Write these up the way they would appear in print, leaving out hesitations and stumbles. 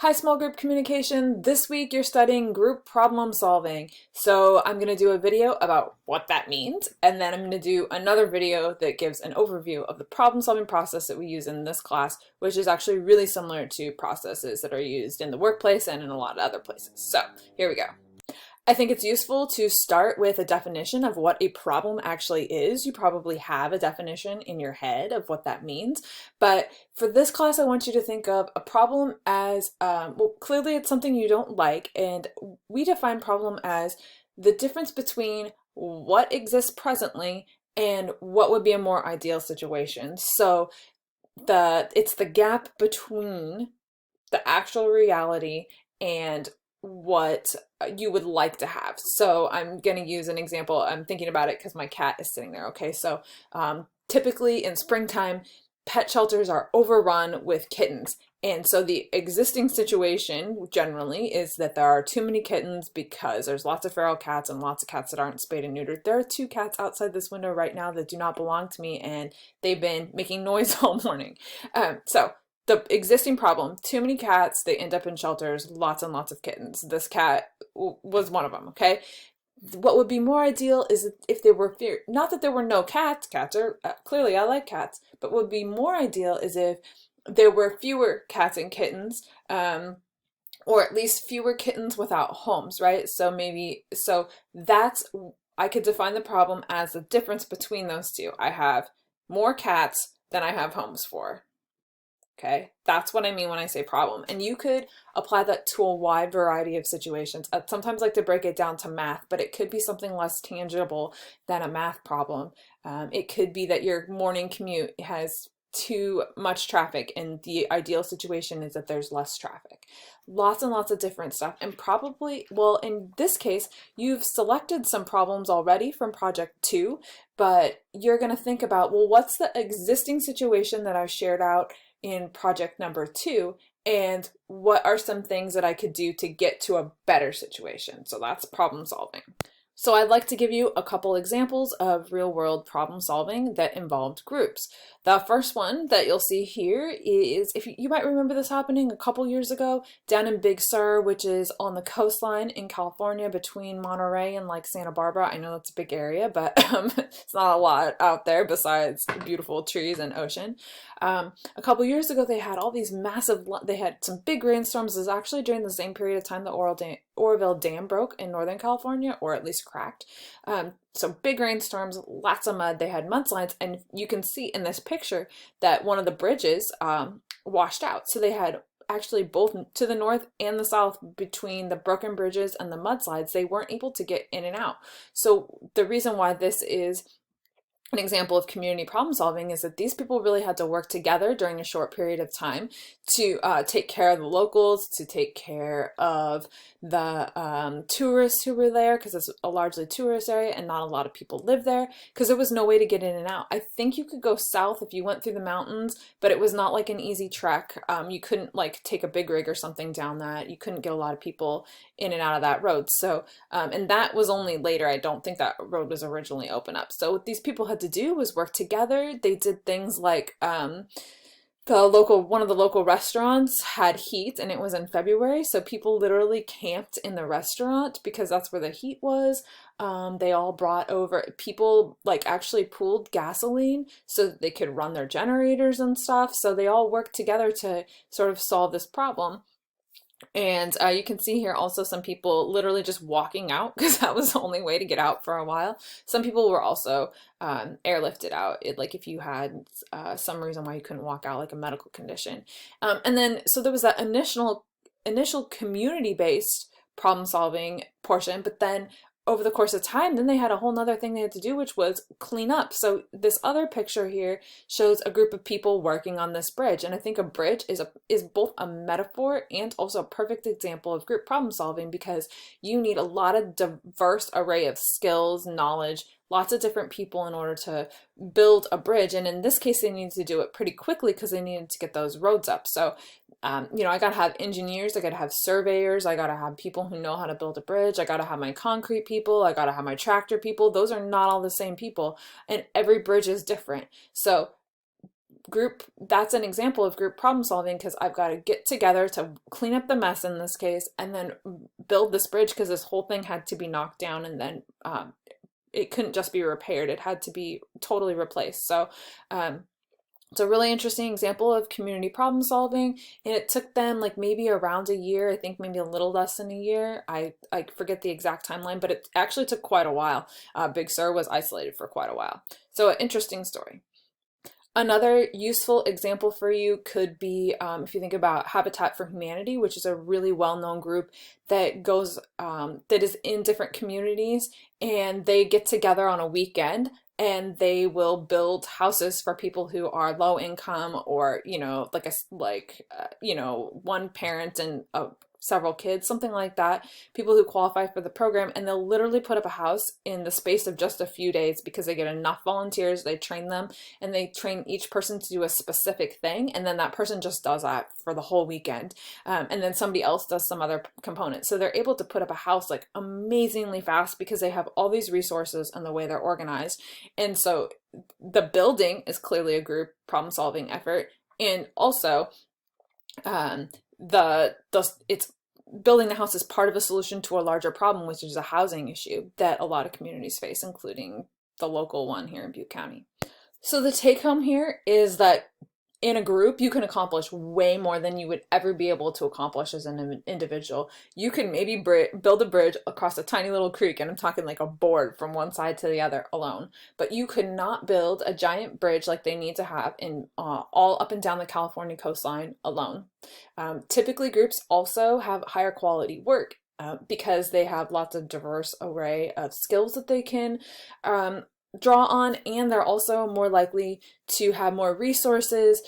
Hi, small group communication. This week you're studying group problem solving. So I'm going to do a video about what that means, and then I'm going to do another video that gives an overview of the problem solving process that we use in this class, which is actually really similar to processes that are used in the workplace and in a lot of other places. So here we go. I think it's useful to start with a definition of what a problem actually is. You probably have a definition in your head of what that means, but for this class, I want you to think of a problem as, well, clearly it's something you don't like, and we define problem as the difference between what exists presently and what would be a more ideal situation. So it's the gap between the actual reality and what you would like to have. So I'm going to use an example. I'm thinking about it because my cat is sitting there. Okay, so typically in springtime, pet shelters are overrun with kittens. And so the existing situation generally is that there are too many kittens because there's lots of feral cats and lots of cats that aren't spayed and neutered. There are two cats outside this window right now that do not belong to me, and they've been making noise all morning. So the existing problem, too many cats, they end up in shelters, lots and lots of kittens. This cat was one of them, okay? What would be more ideal is if there were fewer, not that there were no cats, cats are, clearly I like cats, but what would be more ideal is if there were fewer cats and kittens, or at least fewer kittens without homes, right? So that's, I could define the problem as the difference between those two. I have more cats than I have homes for. Okay, that's what I mean when I say problem. And you could apply that to a wide variety of situations. I sometimes like to break it down to math, but it could be something less tangible than a math problem. It could be that your morning commute has too much traffic and the ideal situation is that there's less traffic. Lots and lots of different stuff. And probably, well, in this case, you've selected some problems already from project 2, but you're going to think about, well, what's the existing situation that I've shared out in project number 2, and what are some things that I could do to get to a better situation? So that's problem solving. So I'd like to give you a couple examples of real-world problem solving that involved groups. The first one that you'll see here is, if you might remember this happening a couple years ago, down in Big Sur, which is on the coastline in California between Monterey and like Santa Barbara. I know that's a big area, but it's not a lot out there besides beautiful trees and ocean. A couple years ago, they had all these they had some big rainstorms. It was actually during the same period of time the Oroville Dam broke in Northern California, or at least cracked. So big rainstorms, lots of mud. They had mudslides, and you can see in this picture that one of the bridges washed out. So they had actually both to the north and the south, between the broken bridges and the mudslides, they weren't able to get in and out. So the reason why this is an example of community problem solving is that these people really had to work together during a short period of time to take care of the locals, to take care of the tourists who were there, because it's a largely tourist area and not a lot of people live there, because there was no way to get in and out. I think you could go south if you went through the mountains, but it was not like an easy trek. You couldn't like take a big rig or something down that. You couldn't get a lot of people in and out of that road. So, and that was only later. I don't think that road was originally open up. So what these people had to do was work together. They did things like one of the local restaurants had heat, and it was in February, so people literally camped in the restaurant because that's where the heat was. They all brought over, people like actually pooled gasoline so that they could run their generators and stuff. So they all worked together to sort of solve this problem. And you can see here also some people literally just walking out because that was the only way to get out for a while. Some people were also airlifted out, like if you had some reason why you couldn't walk out, like a medical condition. And then, so there was that initial community-based problem solving portion, but then over the course of time, then they had a whole nother thing they had to do, which was clean up. So this other picture here shows a group of people working on this bridge. And I think a bridge is both a metaphor and also a perfect example of group problem solving, because you need a lot of diverse array of skills, knowledge, lots of different people in order to build a bridge. And in this case, they needed to do it pretty quickly because they needed to get those roads up. So you know, I gotta have engineers, I gotta have surveyors, I gotta have people who know how to build a bridge, I gotta have my concrete people, I gotta have my tractor people. Those are not all the same people, and every bridge is different. So that's an example of group problem solving, because I've got to get together to clean up the mess in this case, and then build this bridge, because this whole thing had to be knocked down, and then it couldn't just be repaired, it had to be totally replaced. So it's a really interesting example of community problem solving, and it took them like maybe around a year, I think maybe a little less than a year. I forget the exact timeline, but it actually took quite a while. Big Sur was isolated for quite a while. So an interesting story. Another useful example for you could be if you think about Habitat for Humanity, which is a really well-known group that goes that is in different communities, and they get together on a weekend and they will build houses for people who are low income, or one parent and several kids, something like that, people who qualify for the program, and they'll literally put up a house in the space of just a few days, because they get enough volunteers, they train them, and they train each person to do a specific thing, and then that person just does that for the whole weekend, and then somebody else does some other component. So they're able to put up a house like amazingly fast, because they have all these resources and the way they're organized. And so the building is clearly a group problem solving effort, and also it's building the house is part of a solution to a larger problem, which is a housing issue that a lot of communities face, including the local one here in Butte County. So the take home here is that in a group, you can accomplish way more than you would ever be able to accomplish as an individual. You can maybe build a bridge across a tiny little creek, and I'm talking like a board from one side to the other alone, but you could not build a giant bridge like they need to have in all up and down the California coastline alone. Typically, groups also have higher quality work because they have lots of diverse array of skills that they can draw on, and they're also more likely to have more resources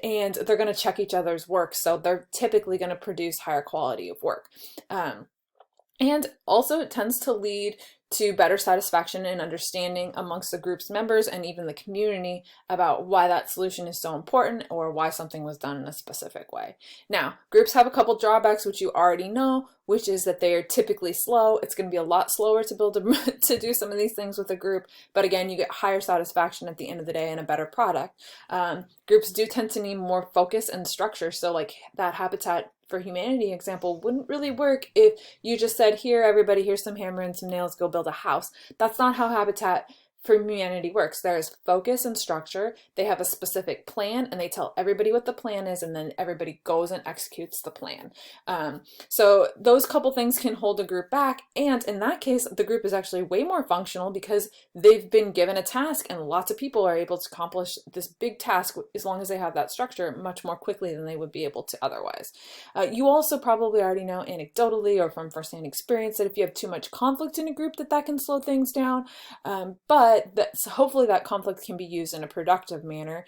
and they're going to check each other's work, so they're typically going to produce higher quality of work. And also it tends to lead to better satisfaction and understanding amongst the group's members and even the community about why that solution is so important, or why something was done in a specific way. Now, groups have a couple drawbacks, which you already know, which is that they are typically slow. It's going to be a lot slower to to do some of these things with a group, but again, you get higher satisfaction at the end of the day and a better product. Groups do tend to need more focus and structure, so like that Habitat for Humanity example wouldn't really work if you just said, here everybody, here's some hammer and some nails, go build a house. That's not how Habitat for Humanity works. There is focus and structure. They have a specific plan, and they tell everybody what the plan is, and then everybody goes and executes the plan. So those couple things can hold a group back, and in that case, the group is actually way more functional because they've been given a task, and lots of people are able to accomplish this big task as long as they have that structure much more quickly than they would be able to otherwise. You also probably already know anecdotally or from firsthand experience that if you have too much conflict in a group, that can slow things down. But hopefully that conflict can be used in a productive manner,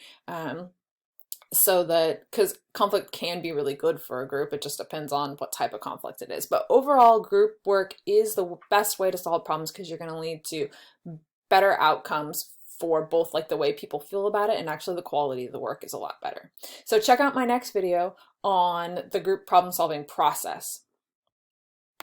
so that, because conflict can be really good for a group, it just depends on what type of conflict it is. But overall, group work is the best way to solve problems, because you're going to lead to better outcomes for both like the way people feel about it, and actually the quality of the work is a lot better. So check out my next video on the group problem solving process.